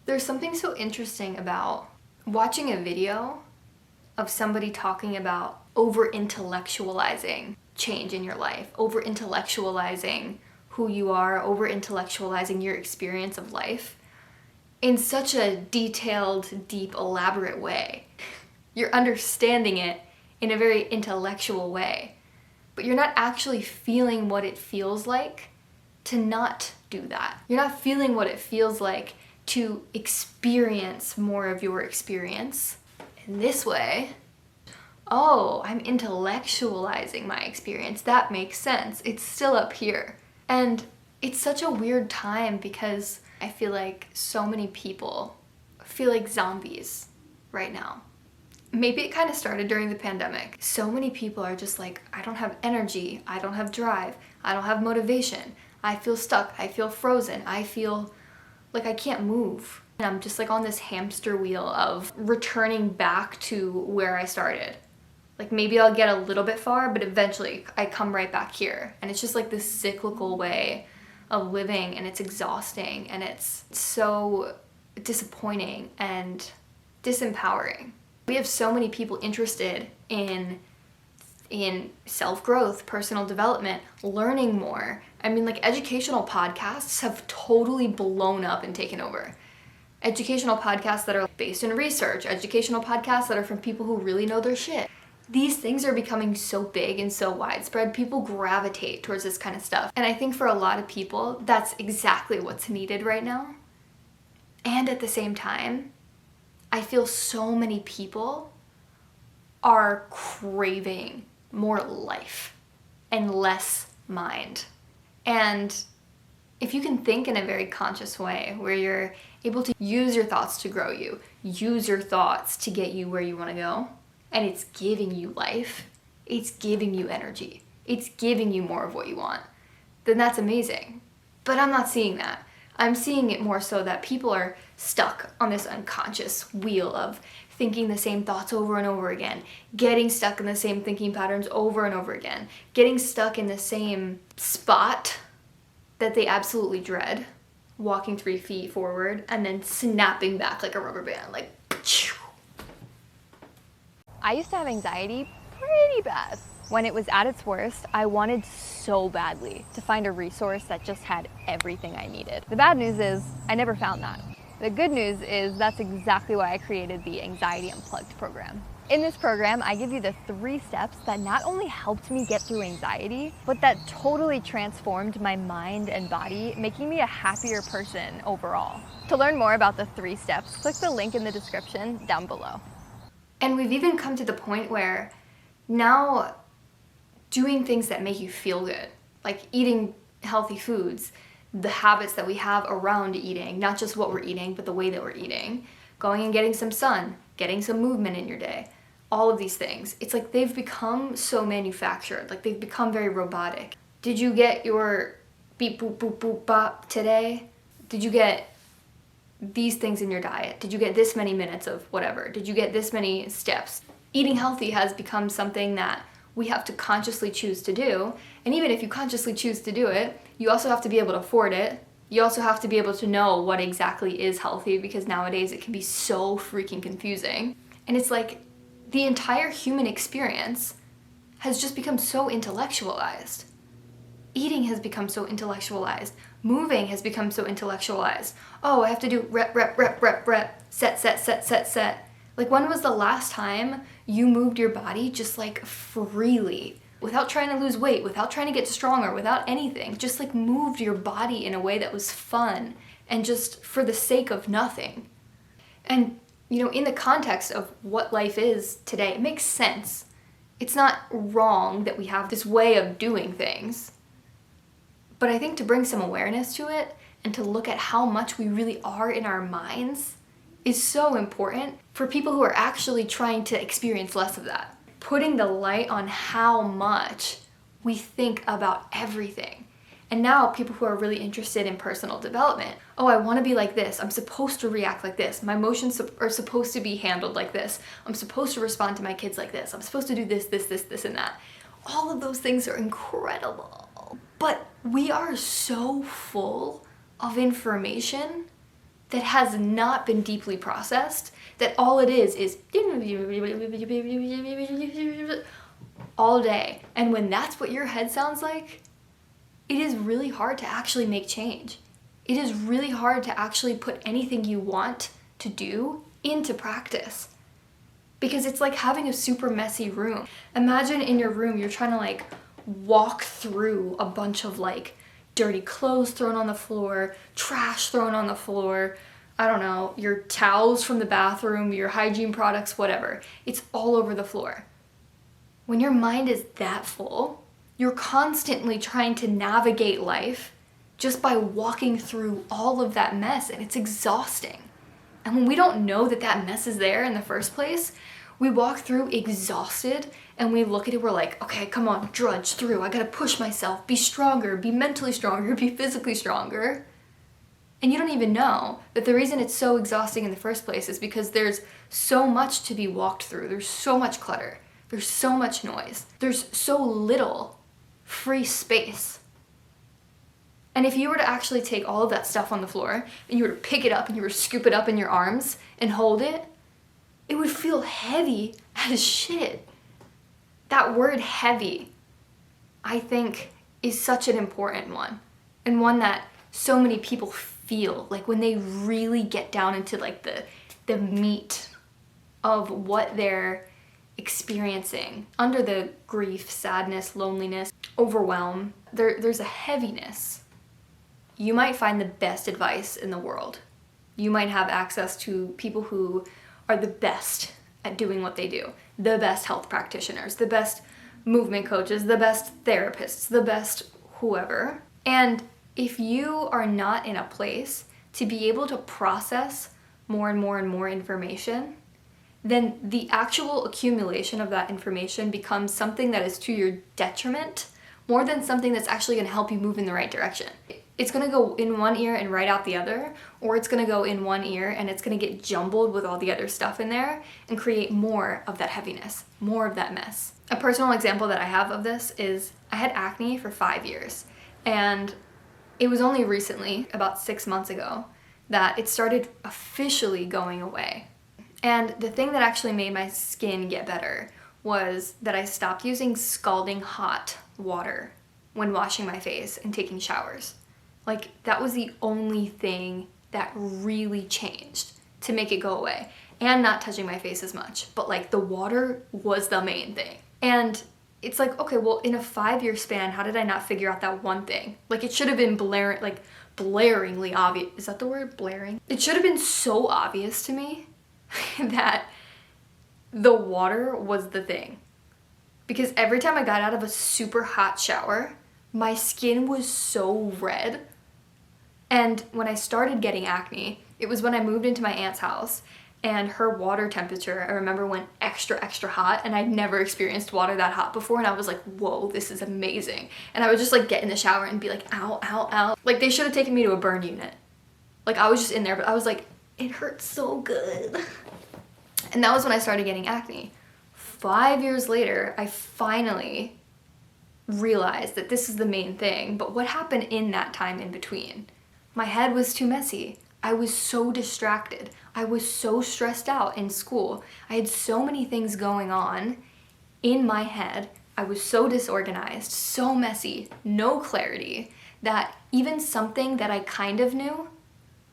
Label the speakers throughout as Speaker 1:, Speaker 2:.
Speaker 1: There's something so interesting about watching a video of somebody talking about over-intellectualizing change in your life, over-intellectualizing who you are, over-intellectualizing your experience of life in such a detailed, deep, elaborate way. You're understanding it in a very intellectual way, but you're not actually feeling what it feels like to not do that. You're not feeling what it feels like to experience more of your experience in this way. Oh, I'm intellectualizing my experience. That makes sense. It's still up here. And it's such a weird time because I feel like so many people feel like zombies right now. Maybe it kind of started during the pandemic. So many people are just like, I don't have energy, I don't have drive, I don't have motivation, I feel stuck, I feel frozen, I feel like I can't move. And I'm just like on this hamster wheel of returning back to where I started. Like maybe I'll get a little bit far, but eventually I come right back here. And it's just like this cyclical way of living, and it's exhausting, and it's so disappointing and disempowering. We have so many people interested in self-growth, personal development, learning more. I mean, like, educational podcasts have totally blown up and taken over. Educational podcasts that are based in research, educational podcasts that are from people who really know their shit. These things are becoming so big and so widespread, people gravitate towards this kind of stuff. And I think for a lot of people, that's exactly what's needed right now. And at the same time, I feel so many people are craving more life and less mind. And if you can think in a very conscious way where you're able to use your thoughts to grow you, use your thoughts to get you where you want to go, and it's giving you life, it's giving you energy, it's giving you more of what you want, then that's amazing. But I'm not seeing that. I'm seeing it more so that people are stuck on this unconscious wheel of thinking the same thoughts over and over again, getting stuck in the same thinking patterns over and over again, getting stuck in the same spot that they absolutely dread, walking 3 feet forward and then snapping back like a rubber band, like pachoo.
Speaker 2: I used to have anxiety pretty bad. When it was at its worst, I wanted so badly to find a resource that just had everything I needed. The bad news is I never found that. The good news is that's exactly why I created the Anxiety Unplugged program. In this program, I give you the 3 steps that not only helped me get through anxiety, but that totally transformed my mind and body, making me a happier person overall. To learn more about the 3 steps, click the link in the description down below.
Speaker 1: And we've even come to the point where now doing things that make you feel good, like eating healthy foods, the habits that we have around eating, not just what we're eating, but the way that we're eating, going and getting some sun, getting some movement in your day, all of these things. It's like they've become so manufactured, like they've become very robotic. Did you get your beep boop boop boop bop today? Did you get these things in your diet? Did you get this many minutes of whatever? Did you get this many steps? Eating healthy has become something that we have to consciously choose to do. And even if you consciously choose to do it, you also have to be able to afford it. You also have to be able to know what exactly is healthy, because nowadays it can be so freaking confusing. And it's like the entire human experience has just become so intellectualized. Eating has become so intellectualized. Moving has become so intellectualized. Oh, I have to do rep, rep, rep, rep, rep, set, set, set, set, set. Like, when was the last time you moved your body just like freely, without trying to lose weight, without trying to get stronger, without anything, just like moved your body in a way that was fun and just for the sake of nothing? And, you know, in the context of what life is today, it makes sense. It's not wrong that we have this way of doing things. But I think to bring some awareness to it and to look at how much we really are in our minds is so important for people who are actually trying to experience less of that. Putting the light on how much we think about everything. And now people who are really interested in personal development, oh, I want to be like this. I'm supposed to react like this. My emotions are supposed to be handled like this. I'm supposed to respond to my kids like this. I'm supposed to do this, this, this, this, and that. All of those things are incredible. But we are so full of information that has not been deeply processed, that all it is all day. And when that's what your head sounds like, it is really hard to actually make change. It is really hard to actually put anything you want to do into practice. Because it's like having a super messy room. Imagine in your room, you're trying to like walk through a bunch of like dirty clothes thrown on the floor, trash thrown on the floor, I don't know, your towels from the bathroom, your hygiene products, whatever. It's all over the floor. When your mind is that full, you're constantly trying to navigate life just by walking through all of that mess, and it's exhausting. And when we don't know that that mess is there in the first place, we walk through exhausted and we look at it, we're like, okay, come on, drudge through. I gotta push myself, be stronger, be mentally stronger, be physically stronger. And you don't even know that the reason it's so exhausting in the first place is because there's so much to be walked through. There's so much clutter. There's so much noise. There's so little free space. And if you were to actually take all of that stuff on the floor and you were to pick it up and you were to scoop it up in your arms and hold it, it would feel heavy as shit. That word heavy, I think, is such an important one, and one that so many people feel like when they really get down into like the meat of what they're experiencing under the grief, sadness, loneliness, overwhelm. There's a heaviness. You might find the best advice in the world. You might have access to people who are the best at doing what they do, the best health practitioners, the best movement coaches, the best therapists, the best whoever. And if you are not in a place to be able to process more and more and more information, then the actual accumulation of that information becomes something that is to your detriment more than something that's actually going to help you move in the right direction. It's going to go in one ear and right out the other, or it's going to go in one ear and it's going to get jumbled with all the other stuff in there and create more of that heaviness, more of that mess. A personal example that I have of this is I had acne for 5 years, and it was only recently, about 6 months ago, that it started officially going away. And the thing that actually made my skin get better was that I stopped using scalding hot water when washing my face and taking showers. Like, that was the only thing that really changed to make it go away. And not touching my face as much. But like, the water was the main thing. And it's like, okay, well, in a 5-year span, how did I not figure out that one thing? Like, it should have been blaringly obvious. Is that the word, blaring? It should have been so obvious to me that the water was the thing. Because every time I got out of a super hot shower, my skin was so red. And when I started getting acne, it was when I moved into my aunt's house, and her water temperature, I remember, went extra, extra hot, and I'd never experienced water that hot before, and I was like, whoa, this is amazing. And I would just like get in the shower and be like, ow, ow, ow. Like, they should have taken me to a burn unit. Like, I was just in there, but I was like, it hurts so good. And that was when I started getting acne. 5 years later, I finally realized that this is the main thing, but what happened in that time in between? My head was too messy. I was so distracted. I was so stressed out in school. I had so many things going on in my head. I was so disorganized, so messy, no clarity, that even something that I kind of knew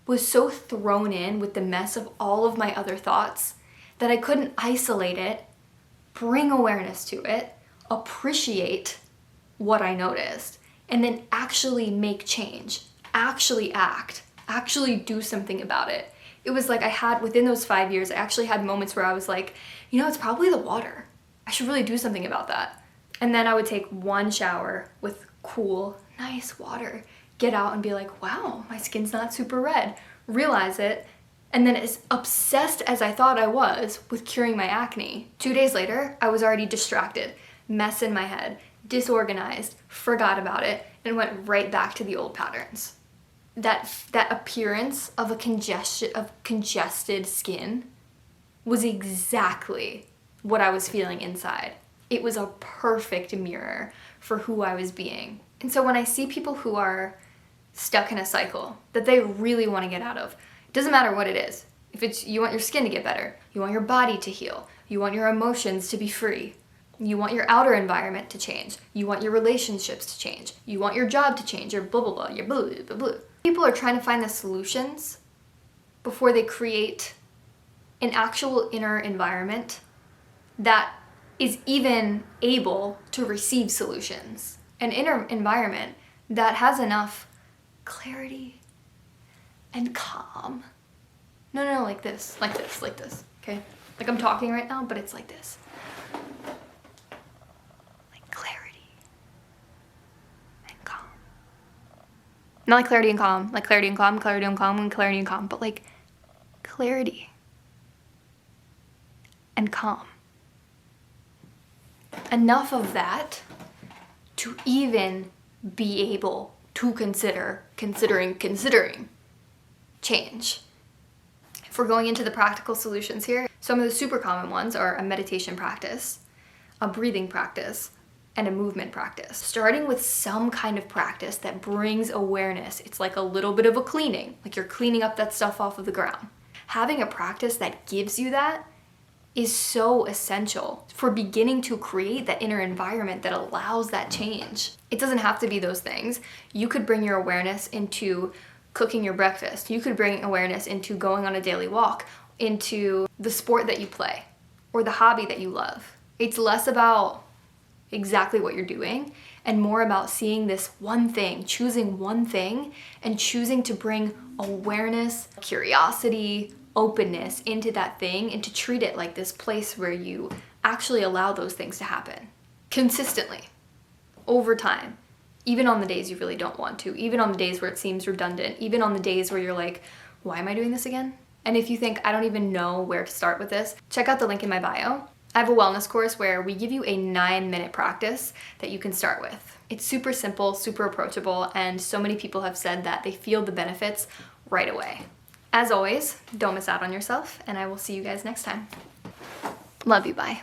Speaker 1: was so thrown in with the mess of all of my other thoughts that I couldn't isolate it, bring awareness to it, appreciate what I noticed, and then actually make change, actually act, actually do something about it. It was like I had, within those 5 years, I actually had moments where I was like, you know, it's probably the water. I should really do something about that. And then I would take one shower with cool, nice water, get out and be like, wow, my skin's not super red, realize it, and then as obsessed as I thought I was with curing my acne, 2 days later, I was already distracted, mess in my head, disorganized, forgot about it, and went right back to the old patterns. That appearance of congested skin was exactly what I was feeling inside. It was a perfect mirror for who I was being. And so when I see people who are stuck in a cycle that they really want to get out of, it Doesn't matter what it is. If it's you want your skin to get better, you want your body to heal, you want your emotions to be free, you want your outer environment to change, you want your relationships to change, you want your job to change, your blah blah blah, your blah blah blah blah. People are trying to find the solutions before they create an actual inner environment that is even able to receive solutions. An inner environment that has enough clarity and calm. No, like this, okay? Like I'm talking right now, but it's like this. Like clarity and calm. Not like clarity and calm, like clarity and calm, clarity and calm, and clarity and calm, but like clarity and calm. Enough of that to even be able to considering change. If we're going into the practical solutions here, some of the super common ones are a meditation practice, a breathing practice, and a movement practice. Starting with some kind of practice that brings awareness. It's like a little bit of a cleaning, like you're cleaning up that stuff off of the ground. Having a practice that gives you that is so essential for beginning to create that inner environment that allows that change. It doesn't have to be those things. You could bring your awareness into cooking your breakfast. You could bring awareness into going on a daily walk, into the sport that you play, or the hobby that you love. It's less about exactly what you're doing and more about seeing this one thing, choosing one thing, and choosing to bring awareness, curiosity, openness into that thing, and to treat it like this place where you actually allow those things to happen consistently over time, even on the days you really don't want to, even on the days where it seems redundant, even on the days where you're like, why am I doing this again? And if you think I don't even know where to start with this, check out the link in my bio. I have a wellness course where we give you a 9-minute practice that you can start with. It's super simple, super approachable, and so many people have said that they feel the benefits right away. As always, don't miss out on yourself, and I will see you guys next time. Love you, bye.